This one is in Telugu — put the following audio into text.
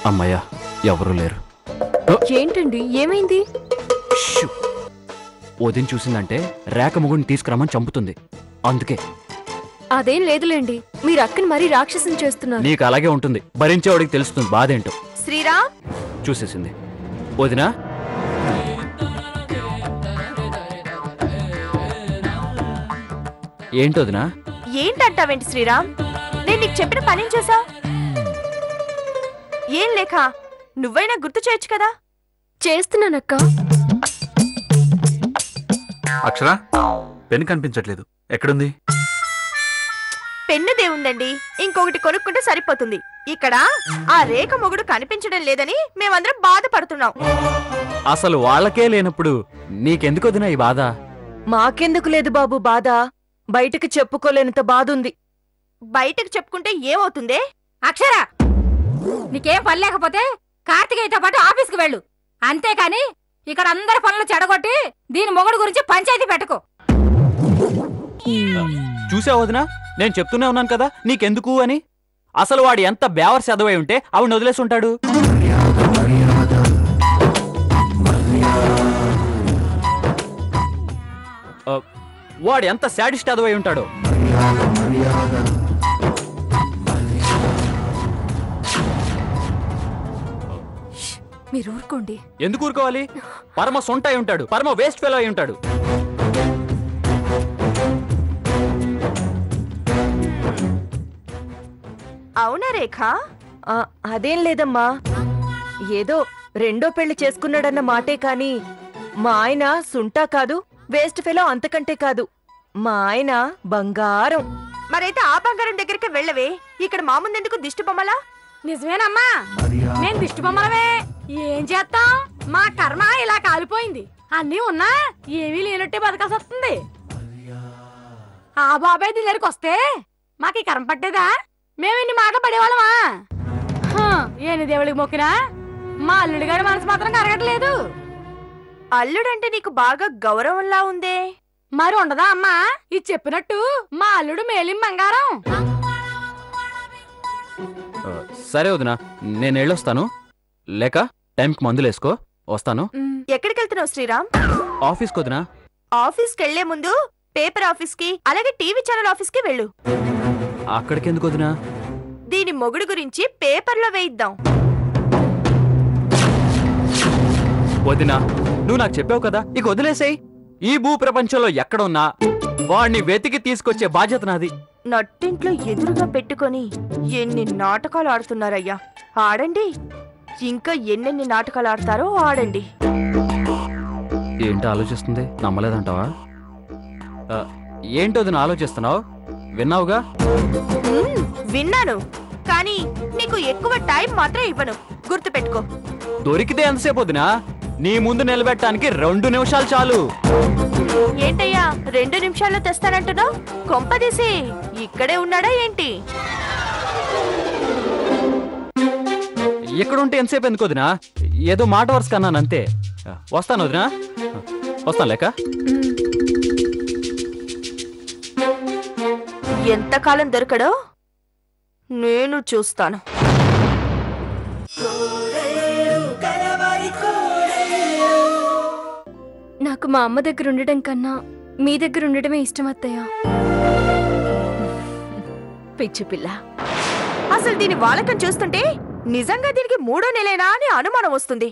అమ్మయ్యా, ఎవరూ లేరు. ఏంటండి, ఏమైంది? వదిన చూసిందంటే రేఖ మొగుడిని తీసుకురమ్మని చంపుతుంది. అందుకే. అదేం లేదులేండి, మీరు అక్కని మరీ రాక్షసం చేస్తున్నారు. నీకు అలాగే ఉంటుంది, భరించేవాడికి తెలుస్తుంది బాధేంటో. శ్రీరామ్ చూసేసింది. వదినా, ఏంటోదినా? ఏంటంటావేంటి శ్రీరామ్? నేను నీకు చెప్పిన పనేం చేశా? ఏం లేక నువ్వైనా గుర్తు చేయొచ్చు కదా. చేస్తున్నానక్క. అక్షర, పెన్ కనిపించట్లేదు, ఎక్కడుంది? పెన్నుదే ఉందండి, ఇంకొకటి కొనుక్కుంటే సరిపోతుంది. ఇక్కడ ఆ రేఖ మొగుడు కనిపించడం లేదని మేమందరం బాధపడుతున్నాం. అసలు వాళ్ళకే లేనప్పుడు నీకెందుకు వదినా ఈ బాధ? మాకెందుకు లేదు బాబు బాధ, బయటకు చెప్పుకోలేనంత బాధ ఉంది. బయటకు చెప్పుకుంటే ఏమవుతుందే? అక్షర, నీకేం పని లేకపోతే కార్తికేయతో పాటు ఆఫీస్కి వెళ్ళు, అంతేకాని ఇక్కడ అందరి పనులు చెడగొట్టి దీని మొగుడు గురించి పంచాయతీ పెట్టుకో. చూసావు వదినా, నేను చెప్తూనే ఉన్నాను కదా నీకెందుకు అని. అసలు వాడు ఎంత బేవర్ చదవై ఉంటే ఆవిడ వదిలేసి ఉంటాడు. వాడు ఎంత శాడిస్ట్ అదవై ఉంటాడు. మీరు ఊరుకోండి. ఎందుకు ఊరుకోవాలి? పరమ సొంట అయి ఉంటాడు, పరమ వేస్ట్ ఫెలో అయి ఉంటాడు. అవునా రేఖ? అదేం లేదమ్మా, ఏదో రెండో పెళ్లి చేసుకున్నాడన్న మాటే కాని మా ఆయన సుంటా కాదు, వేస్ట్ ఫెలో అంతకంటే కాదు. మా ఆయన బంగారం. మరైతే ఆ బంగారం దగ్గరికి వెళ్ళవే, ఇక్కడ మా ముందెందుకు దిష్టి బొమ్మలా? నిజమేనమ్మా, నేను దిష్టి బొమ్మలమే. ఏం చేస్తాం, మా కర్మ ఇలా కాలిపోయింది. అన్నీ ఉన్నా ఏమీ లేనట్టే బతకాల్సి వస్తుంది. ఆ బాబాయ్ దగ్గరికి వస్తే మాకు ఈ కర్మ పట్టేదా? మేము ఇన్ని మాటలు పడేవాళ్ళమా? ఏని దేవుడికి మొక్కినా మా అల్లుడిగాడి మనసు మాత్రం కరగట్లేదు. అల్లుడంటే నీకు బాగా గౌరవంలా ఉందే. మరి ఉండదా అమ్మా? ఇది చెప్పినట్టు మా అల్లుడు మేలిం బంగారం. సరే వదినా, నేను వెళ్ళొస్తాను. లేక టైంకి మందులేసుకో, వస్తాను. ఎక్కడికి వెళ్తున్నావు శ్రీరామ్? ఆఫీస్కి వదినా. ఆఫీస్కి వెళ్లే ముందు పేపర్ ఆఫీస్కి అలాగే టీవీ ఛానల్ ఆఫీస్కి వెళ్ళు. అక్కడికి ఎందుకు వదినా? దీని మొగుడు గురించి పేపర్లో వేయిద్దాం. వదినా, నువ్వు నాకు చెప్పావు కదా, ఇక వదిలేసేయ్. ఈ భూ ప్రపంచంలో ఎక్కడున్నా వాడిని వెతికి తీసుకొచ్చే బాధ్యత నాది. నట్టింట్లో ఎదురుగా పెట్టుకొని ఎన్ని నాటకాలు ఆడుతున్నారయ్యా. ఆడండి, ఇంకా ఎన్నెన్ని నాటకాలు ఆడతారో ఆడండి. ఏంటో ఆలోచిస్తుంది, నమ్మలేదంటావా? ఏంటో వదినా ఆలోచిస్తున్నావు? విన్నావుగా? విన్నాను, కానీ నీకు ఎక్కువ టైం మాత్రం ఇవ్వను, గుర్తుపెట్టుకో. దొరికితే ఎంతసేపు వదినా? నీ ముందు నిలబెట్టడానికి 2 నిమిషాలు చాలు. ఏంటయ్యా 2 నిమిషాల్లో తెస్తానంటున్నావు? కొంపదీసి ఇక్కడే ఉన్నాడా ఏంటి? ఎక్కడుంటే ఎంతసేపు ఎందుకు వదినా? ఏదో మాట వరుస కన్నాను అంతే. వస్తాను వదినా, వస్తాను. లేక ఎంతకాలం దొరకడో నేను చూస్తాను. నాకు మా అమ్మ దగ్గర ఉండడం కన్నా మీ దగ్గర ఉండడమే ఇష్టం అత్తయ్య. పిచ్చి పిల్ల. అసలు దీని వాలకం చూస్తుంటే నిజంగా దీనికి 3వ నెలేనా అని అనుమానం వస్తుంది.